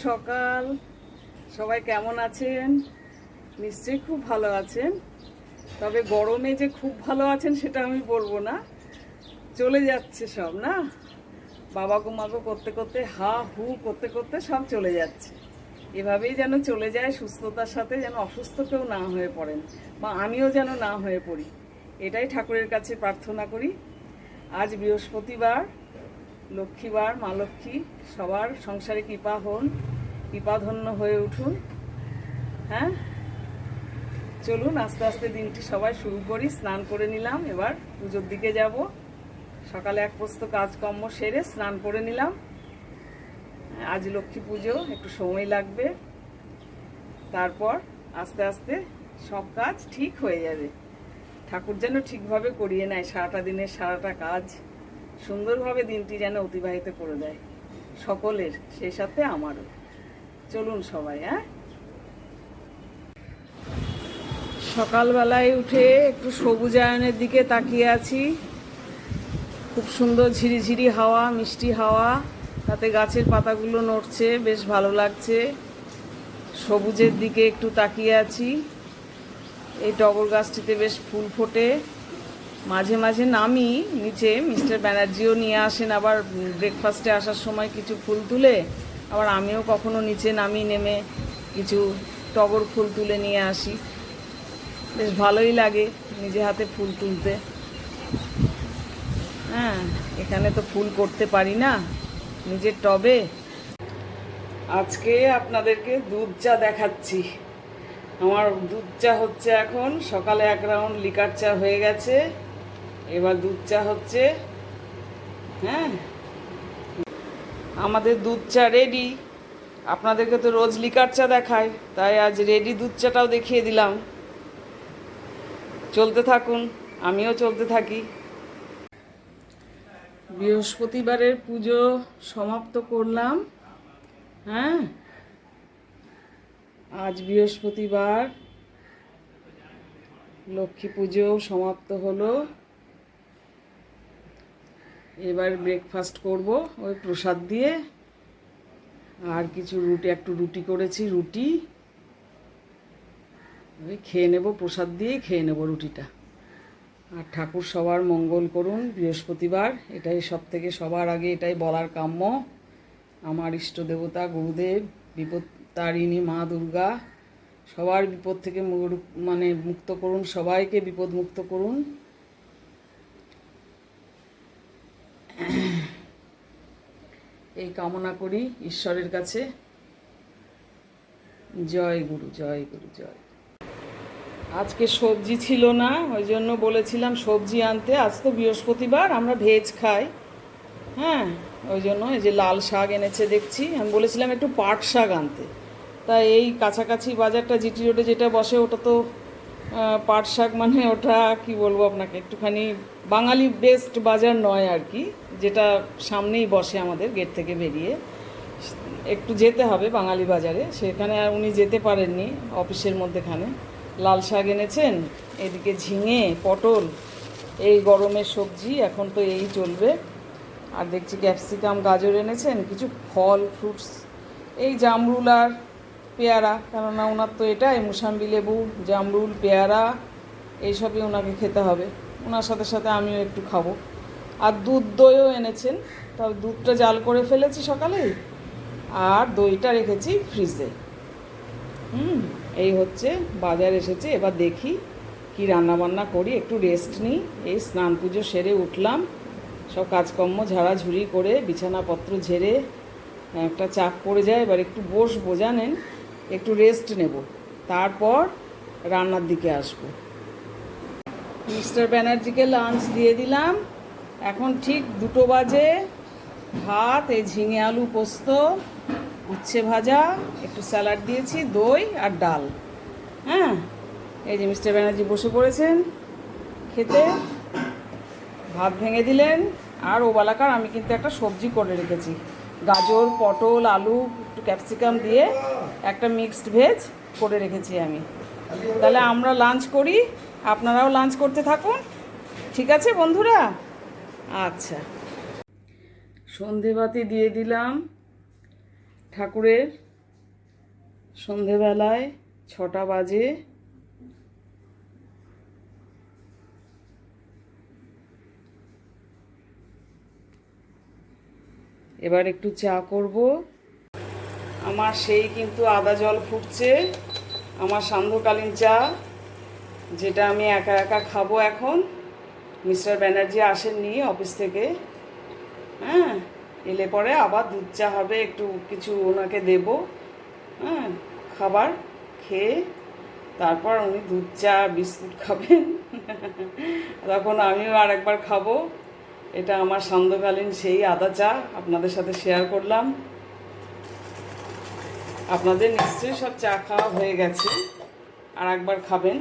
সকাল। সবাই কেমন আছেন? নিশ্চয়ই খুব ভালো আছেন। তবে গরমে যে খুব ভালো আছেন সেটা আমি বলবো না, চলে যাচ্ছে সব না, বাবা মাগো করতে করতে হা হু করতে করতে সব চলে যাচ্ছে। এভাবেই যেন চলে যায় সুস্থতার সাথে, যেন অসুস্থ কেউ না হয়ে পড়েন বা আমিও যেন না হয়ে পড়ি, এটাই ঠাকুরের কাছে প্রার্থনা করি। আজ বৃহস্পতিবার, লক্ষ্মীবার, মা লক্ষ্মী সবার সংসারে কৃপা হন, কৃপাধন্য হয়ে উঠুন। হ্যাঁ, চলুন আস্তে আস্তে দিনটি সবাই শুরু করি। স্নান করে নিলাম, এবার পুজোর দিকে যাব। সকালে এক প্রস্ত কাজকর্ম সেরে স্নান করে নিলাম। আজ লক্ষ্মী পুজো, একটু সময় লাগবে, তারপর আস্তে আস্তে সব কাজ ঠিক হয়ে যাবে। ঠাকুর যেন ঠিকভাবে করিয়ে নেয়, সারাটা দিনের সারাটা কাজ সুন্দরভাবে দিনটি যেন অতিবাহিত করে দেয় সকলের, সেই সাথে আমারও। চলুন সবাই। সকালবেলায় উঠে একটু সবুজায়নের দিকে তাকিয়ে আছি। খুব সুন্দর ঝিরিঝিরি হাওয়া, মিষ্টি হাওয়া, তাতে গাছের পাতাগুলো নড়ছে, বেশ ভালো লাগছে। সবুজের দিকে একটু তাকিয়ে আছি। এই টগর গাছটিতে বেশ ফুল ফোটে। মাঝে মাঝে নামি নিচে, মিস্টার ব্যানার্জিও নিয়ে আসেন আবার ব্রেকফাস্টে আসার সময় কিছু ফুল তুলে, আবার আমিও কখনো নিচে নামি, নেমে কিছু টগর ফুল তুলে নিয়ে আসি। বেশ ভালোই লাগে নিজে হাতে ফুল তুলতে। হ্যাঁ, এখানে তো ফুল করতে পারি না নিজের টবে। আজকে আপনাদেরকে দুধ চা দেখাচ্ছি। আমার দুধ চা হচ্ছে এখন, সকালে এক রাউন্ড লিকার চা হয়ে গেছে, এবার দুধ চা হচ্ছে। হ্যাঁ, আমাদের দুধ চা রেডি। আপনাদেরকে তো রোজ লিকার চা দেখায়, তাই আজ রেডি দুধ চাটাও দেখিয়ে দিলাম। চলতে থাকুন, আমিও চলতে থাকি। বৃহস্পতিবারের পুজো সমাপ্ত করলাম। হ্যাঁ, আজ বৃহস্পতিবার, লক্ষ্মী পুজো সমাপ্ত হলো। এবার ব্রেকফাস্ট করব ওই প্রসাদ দিয়ে, আর কিছু একটু রুটি করেছি, রুটি ওই খেয়ে নেব, প্রসাদ দিয়েই খেয়ে নেব রুটিটা। আর ঠাকুর সবার মঙ্গল করুন। বৃহস্পতিবার, এটাই সবার আগে এটাই বলার কাম্য। আমার ইষ্ট দেবতা গুরুদেব, বিপদ তারিণী মা দুর্গা সবার বিপদ থেকে মুক্ত করুন, সবাইকে বিপদ মুক্ত করুন। এই কামনা করি ঈশ্বরের কাছে। জয় গুরু, জয় গুরু, জয়। আজকে সবজি ছিল না, ওই জন্য বলেছিলাম সবজি আনতে। আজ তো বৃহস্পতিবার, আমরা ভেজ খাই। হ্যাঁ, ওই জন্য এই যে লাল শাক এনেছে দেখছি। আমি বলেছিলাম একটু পাট শাক আনতে, তাই এই কাছাকাছি বাজারটা জিটি রোডে যেটা বসে, ওটা তো পাট শাক মানে ওটা কি বলবো আপনাকে, একটুখানি বাঙালি বেস্ট বাজার নয় আর কি, যেটা সামনেই বসে আমাদের গেট থেকে বেরিয়ে একটু যেতে হবে বাঙালি বাজারে। সেখানে আর উনি যেতে পারেননি অফিসের মধ্যেখানে। লাল শাক এনেছেন, এদিকে ঝিঙে, পটল, এই গরমের সবজি এখন তো এই চলবে। আর দেখছি ক্যাপসিকাম, গাজর এনেছেন, কিছু ফল ফ্রুটস, এই জামরুল আর পেয়ারা, কেননা ওনার তো এটাই মুসাম্বি লেবু, জামরুল, পেয়ারা এইসবই ওনাকে খেতে হবে। ওনার সাথে সাথে আমিও একটু খাবো। আর দুধ দইও এনেছেন, তবে দুধটা জাল করে ফেলেছি সকালে, আর দইটা রেখেছি ফ্রিজে। এই হচ্ছে বাজার এসেছে। এবার দেখি কি রান্নাবান্না করি, একটু রেস্ট নিই। এই স্নান পুজো সেরে উঠলাম, সব কাজকর্ম ঝাড়াঝুড়ি করে বিছানাপত্র ঝেড়ে একটা চাপ পড়ে যায়। এবার একটু বসবো, জানেন, একটু রেস্ট নেব, তারপর রান্নার দিকে আসবো। মিস্টার ব্যানার্জিকে লাঞ্চ দিয়ে দিলাম, এখন ঠিক 2 বাজে। ভাত, এই ঝিঙে আলু পোস্ত, উচ্ছে ভাজা, একটু স্যালাড দিয়েছি, দই আর ডাল। হ্যাঁ, এই যে মিস্টার ব্যানার্জি বসে পড়েছেন খেতে, ভাত ভেঙে দিলেন। আর ওবেলাকার আমি কিন্তু একটা সবজি করে রেখেছি, গাজর, পটল, আলু, একটু ক্যাপসিকাম দিয়ে একটা মিক্সড ভেজ করে রেখেছি আমি। তাহলে আমরা লাঞ্চ করি, আপনারাও লাঞ্চ করতে থাকুন। ঠিক আছে বন্ধুরা? আচ্ছা, সন্ধেবাতি দিয়ে দিলাম ঠাকুরের সন্ধেবেলায় 6টা বাজে। এবার একটু চা করব। আমার সেই কিন্তু আদা জল ফুটছে, আমার সান্ধ্যকালীন চা, যেটা আমি একা একা খাবো এখন। মিস্টার ব্যানার্জি আসেননি অফিস থেকে। হ্যাঁ, এলে পরে আবার দুধ চা হবে, একটু কিছু ওনাকে দেব। হ্যাঁ, খাবার খেয়ে তারপর উনি দুধ চা বিস্কুট খাবেন। তখন আমিও আর একবার খাবো। এটা আমার সান্ধ্যকালীন সেই আদা চা আপনাদের সাথে শেয়ার করলাম। আপনাদের নিশ্চয়ই সব চা খাওয়া হয়ে গেছে, আর একবার খাবেন।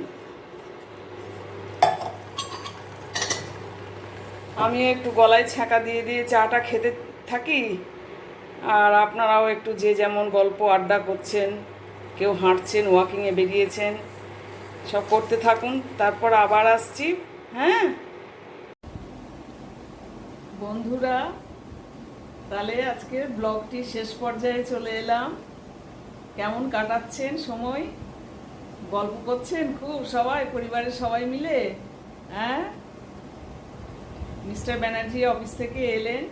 আমি একটু গলায় ছ্যাঁকা দিয়ে দিয়ে চাটা খেতে থাকি, আর আপনারাও একটু যে যেমন গল্প আড্ডা করছেন, কেউ হাঁটছেন, ওয়াকিংয়ে বেরিয়েছেন, সব করতে থাকুন। তারপর আবার আসছি। হ্যাঁ বন্ধুরা, তাহলে আজকের ব্লগটি শেষ পর্যায়ে চলে এলাম। কেমন কাটাচ্ছেন সময়? গল্প করছেন খুব সবাই, পরিবারের সবাই মিলে? হ্যাঁ, মিস্টার ব্যানার্জি অফিস থেকে এলেন,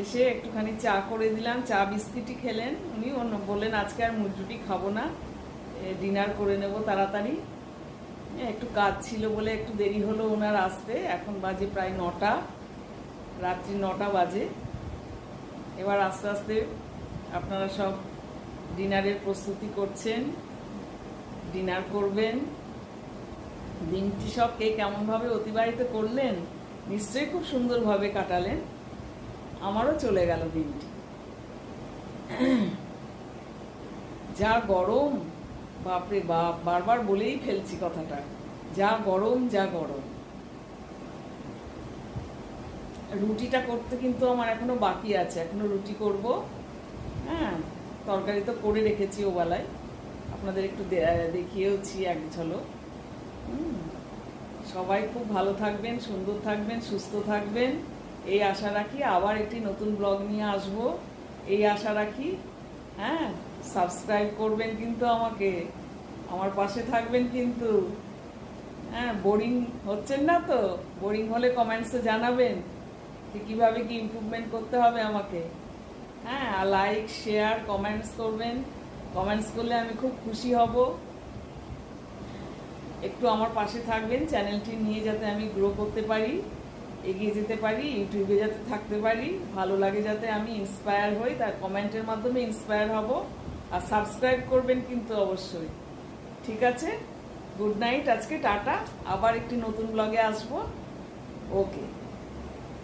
এসে একটুখানি চা করে দিলাম, চা বিস্কিটই খেলেন। উনি বললেন আজকে আর মুরগি খাবো না, ডিনার করে নেব তাড়াতাড়ি। একটু কাজ ছিল বলে একটু দেরি হলো ওনার আসতে। এখন বাজে প্রায় 9টা, রাত্রি 9টা বাজে। এবার আস্তে আস্তে আপনারা সব ডিনারের প্রস্তুতি করছেন, ডিনার করবেন। দিনটি সব কে কেমনভাবে অতিবাহিত করলেন, নিশ্চয়ই খুব সুন্দরভাবে কাটালেন। আমারও চলে গেল দিনটি। যা গরম, বাপরে বাপ, বারবার বলেই ফেলছি কথাটা, যা গরম, যা গরম। রুটিটা করতে কিন্তু আমার এখনো বাকি আছে, এখনো রুটি করব। হ্যাঁ, তরকারি তো করে রেখেছি ওবেলায়, আপনাদের একটু দেখিয়েওছি এক ঝলক। সবাই খুব ভালো থাকবেন, সুন্দর থাকবেন, সুস্থ থাকবেন, এই আশা রাখি। আবার একটি নতুন ব্লগ নিয়ে আসব, এই আশা রাখি। হ্যাঁ, সাবস্ক্রাইব করবেন কিন্তু আমাকে, আমার পাশে থাকবেন কিন্তু। হ্যাঁ, বোরিং হচ্ছেন না তো? বোরিং হলে কমেন্টসে জানাবেন যে কীভাবে কি ইমপ্রুভমেন্ট করতে হবে আমাকে। হ্যাঁ, আর লাইক, শেয়ার, কমেন্টস করবেন। কমেন্টস করলে আমি খুব খুশি হব। একটু আমার পাশে থাকবেন, চ্যানেলটি নিয়ে যাতে আমি গ্রো করতে পারি, এগিয়ে যেতে পারি, ইউটিউবে যাতে থাকতে পারি, ভালো লাগে যাতে আমি ইন্সপায়ার হই, তার কমেন্টের মাধ্যমে ইন্সপায়ার হব। আর সাবস্ক্রাইব করবেন কিন্তু অবশ্যই। ঠিক আছে, গুড নাইট, আজকে টাটা। আবার একটি নতুন ব্লগে আসবো। ওকে।